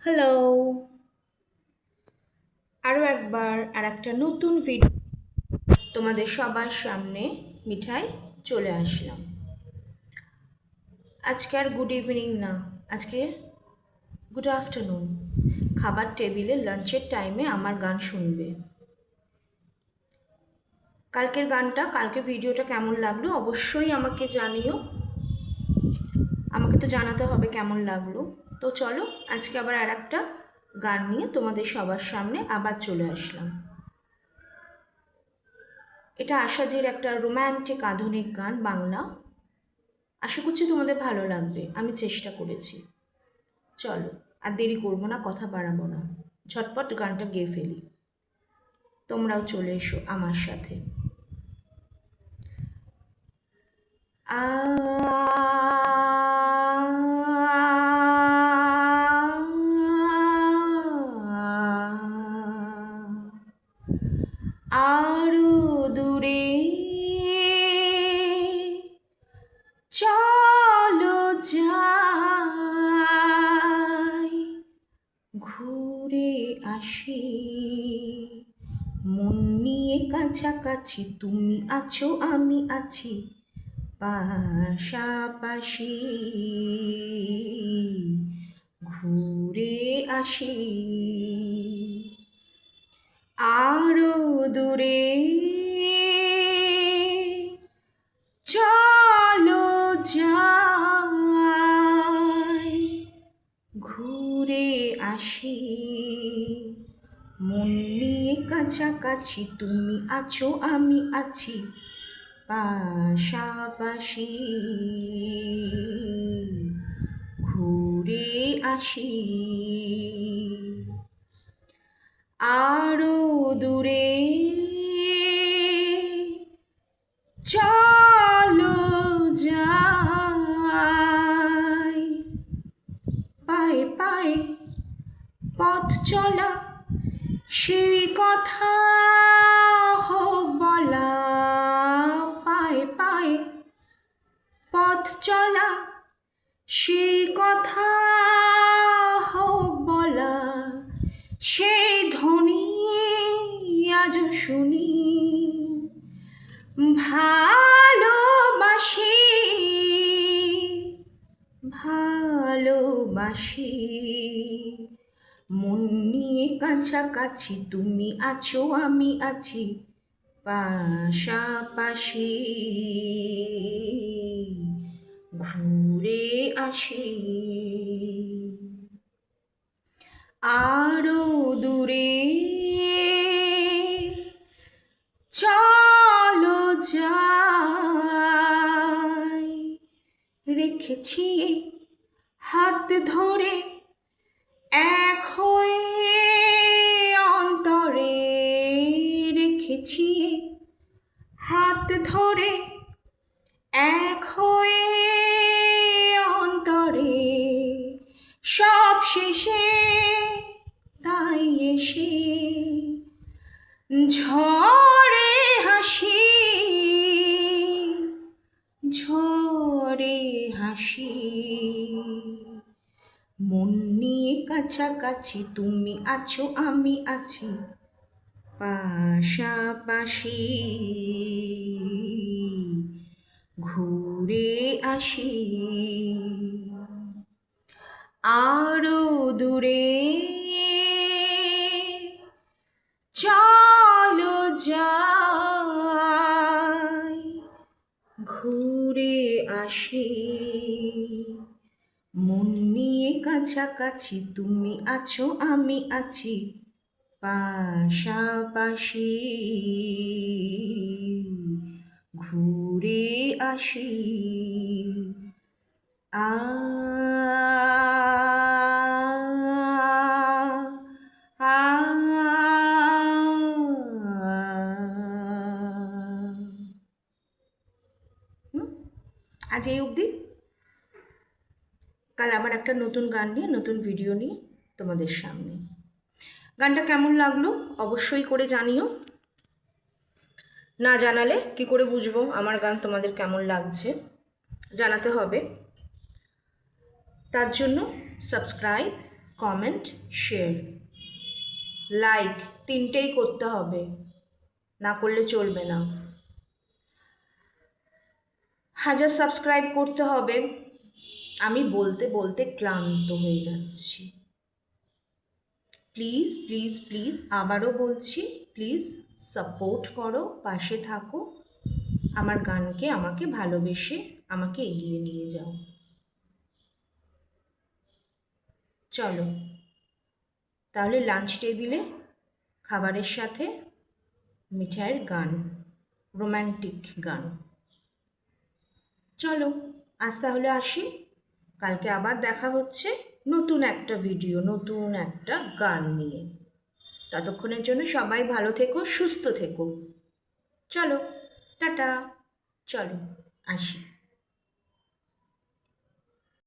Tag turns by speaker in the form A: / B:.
A: Hello! আরও একবার আরেকটা নতুন ভিডিও তোমাদের সবার সামনে মিঠাই চলে আসলাম। আজকে আর গুড ইভিনিং না, আজকে গুড আফটারনুন। খাবার টেবিলে লাঞ্চের টাইমে আমার গান শুনবে। কালকের ভিডিওটা কেমন লাগলো অবশ্যই আমাকে জানিও। আমাকে তো জানাতে হবে কেমন লাগলো। তো চলো আজকে আবার আরেকটা গান নিয়ে তোমাদের সবার সামনে আবার চলে আসলাম। এটা আশাজির একটা রোম্যান্টিক আধুনিক গান, বাংলা। আশা করছি তোমাদের ভালো লাগবে, আমি চেষ্টা করেছি। চলো আর দেরি করবো না, কথা বাড়াবো না, ঝটপট গানটা গেয়ে ফেলি। তোমরাও চলে এসো আমার সাথে। আ আরো দূরে চলো যাই, ঘুরে আসি। মন নিয়ে কাছাকাছি, তুমি আছো আমি আছি পাশাপাশি। ঘুরে আসি আরো দূরে চলো যাই, ঘুরে আসি। মন নিয়ে কাছাকাছি, তুমি আছো আমি আছি পাশাপাশি। ঘুরে আসি আরো দূরে চলো যাই। পায়ে পায়ে পথ চলা, সেই কথা হোক বলা। পায়ে পায়ে পথ চলা, সেই কথা হোক বলা। সেই ধ্বনি আজ শুনি, ভালোবাসি ভালোবাসি। মন নিয়ে কাছাকাছি, তুমি আছো আমি আছি পাশাপাশি। ঘুরে আসি আরো দূরে চলো যাই। রেখেছি হাত ধরে এক হয়ে অন্তরে, রেখেছি হাত ধরে এক হয়ে অন্তরে। সব শেষে তাই এসে ঝরে হাসি, ঝরে হাসি। মন নিয়ে কাছাকাছি, তুমি আছো আমি আছি পাশাপাশি। ঘুরে আসি আরো দূরে চলো যাই, ঘুরে আসি। মন নিয়ে কাছাকাছি, তুমি আছো আমি আছি পাশাপাশি। ঘুরে আসি আ আ আজ এই অবধি। কাল আবার একটা নতুন গান নিয়ে, নতুন ভিডিও নিয়ে তোমাদের সামনে। গানটা কেমন লাগলো অবশ্যই করে জানিও। না জানালে কি করে বুঝবো আমার গান তোমাদের কেমন লাগছে? জানাতে হবে। তার জন্য সাবস্ক্রাইব, কমেন্ট, শেয়ার, লাইক, তিনটেই করতে হবে, না করলে চলবে না। 1000 সাবস্ক্রাইব করতে হবে। আমি বলতে বলতে ক্লান্ত হয়ে যাচ্ছি। প্লিজ প্লিজ প্লিজ আবারও বলছি, প্লিজ সাপোর্ট করো, পাশে থাকো, আমার গানকে আমাকে ভালোবেসে আমাকে এগিয়ে নিয়ে যাও। চলো তাহলে লাঞ্চ টেবিলে খাবারের সাথে মিঠাইয়ের গান, রোম্যান্টিক গান। চলো আজ তাহলে আসি, কালকে আবার দেখা হচ্ছে নতুন একটা ভিডিও, নতুন একটা গান নিয়ে। ততক্ষণের জন্য সবাই ভালো থেকো, সুস্থ থেকো। চলো টাটা, চলো আসি।